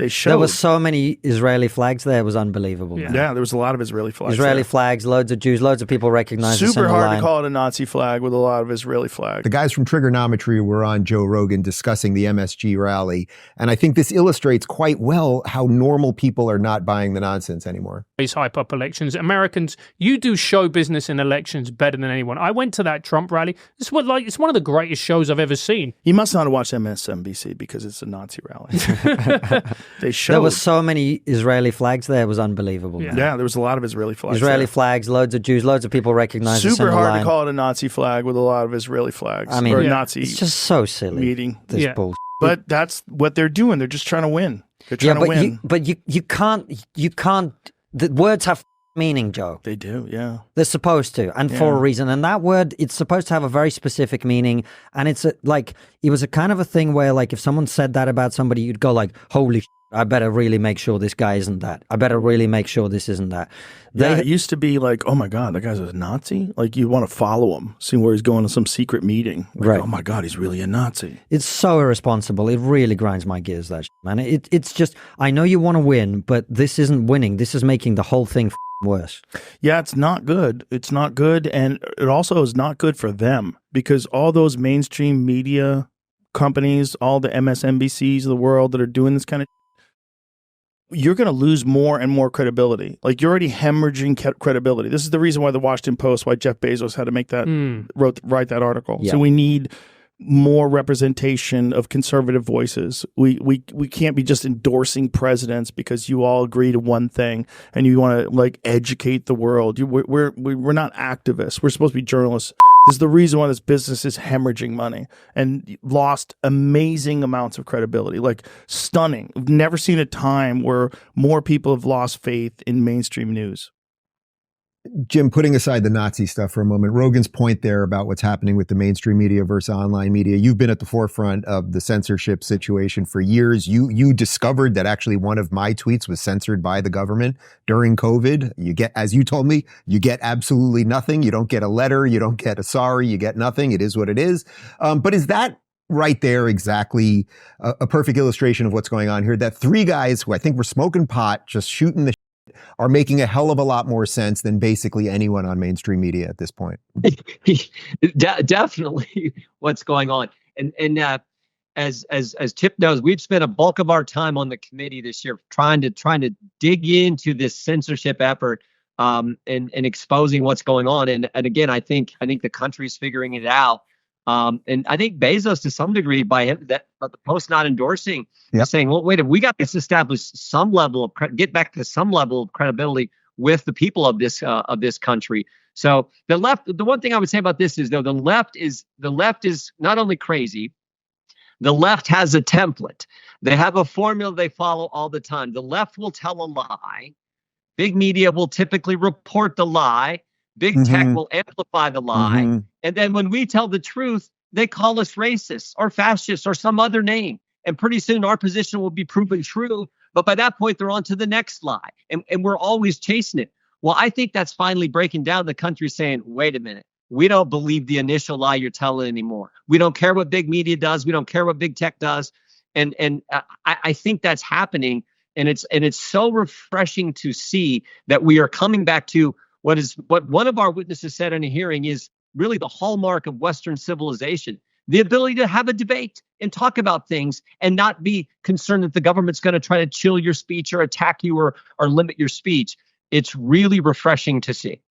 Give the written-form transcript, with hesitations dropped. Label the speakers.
Speaker 1: They showed.
Speaker 2: There were so many Israeli flags there. It was unbelievable.
Speaker 1: Yeah, there was a lot of Israeli flags.
Speaker 2: Israeli flags, loads of Jews, loads of people recognize the
Speaker 1: Super
Speaker 2: center
Speaker 1: hard
Speaker 2: line.
Speaker 1: to call it a Nazi flag with a lot of Israeli flags.
Speaker 3: The guys from Triggernometry were on Joe Rogan discussing the MSG rally. And I think this illustrates quite well how normal people are not buying the nonsense anymore.
Speaker 4: These hype up elections. Americans, you do show business in elections better than anyone. I went to that Trump rally. It's one of the greatest shows I've ever seen.
Speaker 1: You must not have watched MSNBC because it's a Nazi rally. They showed.
Speaker 2: There were so many Israeli flags there. It was unbelievable.
Speaker 1: Yeah, there was a lot of Israeli flags.
Speaker 2: Israeli flags, loads of Jews, loads of people recognize the center
Speaker 1: Super hard
Speaker 2: line.
Speaker 1: to call it a Nazi flag with a lot of Israeli flags.
Speaker 2: I mean,
Speaker 1: or Nazi.
Speaker 2: It's just so silly.
Speaker 1: Meeting.
Speaker 2: This bullshit.
Speaker 1: But that's what they're doing. They're just trying to win. They're trying to win.
Speaker 2: But you can't. The words have meaning, Joe.
Speaker 1: They do, yeah.
Speaker 2: They're supposed to, and for a reason. And that word, it's supposed to have a very specific meaning. And it's it was a kind of a thing where, like, if someone said that about somebody, you'd go like, holy shit, I better really make sure this guy isn't that. I better really make sure this isn't that.
Speaker 1: It used to be like, oh my God, that guy's a Nazi? Like, you want to follow him, see where he's going to some secret meeting. Like,
Speaker 2: right.
Speaker 1: Oh my God, he's really a Nazi.
Speaker 2: It's so irresponsible. It really grinds my gears, that shit, man. It's just, I know you want to win, but this isn't winning. This is making the whole thing worse. Yeah,
Speaker 1: it's not good. It's not good. And it also is not good for them because all those mainstream media companies, all the MSNBCs of the world that are doing this kind of you're going to lose more and more credibility. Like, you're already hemorrhaging credibility. This is the reason why the Washington Post, why Jeff Bezos had to make that, write that article. Yeah. So we need more representation of conservative voices. We can't be just endorsing presidents because you all agree to one thing and you want to like educate the world. We're not activists. We're supposed to be journalists. This is the reason why this business is hemorrhaging money and lost amazing amounts of credibility, like stunning. We've never seen a time where more people have lost faith in mainstream news.
Speaker 3: Jim, putting aside the Nazi stuff for a moment, Rogan's point there about what's happening with the mainstream media versus online media, you've been at the forefront of the censorship situation for years. You discovered that actually one of my tweets was censored by the government during COVID. You get, as you told me, you get absolutely nothing. You don't get a letter. You don't get a sorry. You get nothing. It is what it is. But is that right there exactly a perfect illustration of what's going on here? That three guys who I think were smoking pot, just shooting the are making a hell of a lot more sense than basically anyone on mainstream media at this point.
Speaker 5: Definitely what's going on. And as Tip knows, we've spent a bulk of our time on the committee this year trying to dig into this censorship effort and exposing what's going on. And again, I think the country's figuring it out. And I think Bezos, to some degree, by him, the Post not endorsing, saying, "Well, wait, we got to establish some level of get back to some level of credibility with the people of this country." So the left. The one thing I would say about this is, though, the left is not only crazy. The left has a template. They have a formula they follow all the time. The left will tell a lie. Big media will typically report the lie. Big tech will amplify the lie. And then when we tell the truth, they call us racists or fascists or some other name. And pretty soon our position will be proven true. But by that point, they're on to the next lie. And we're always chasing it. Well, I think that's finally breaking down. The country saying, wait a minute, we don't believe the initial lie you're telling anymore. We don't care what big media does. We don't care what big tech does. And I think that's happening. And it's so refreshing to see that we are coming back to what one of our witnesses said in a hearing is really the hallmark of Western civilization, the ability to have a debate and talk about things and not be concerned that the government's going to try to chill your speech or attack you or limit your speech. It's really refreshing to see.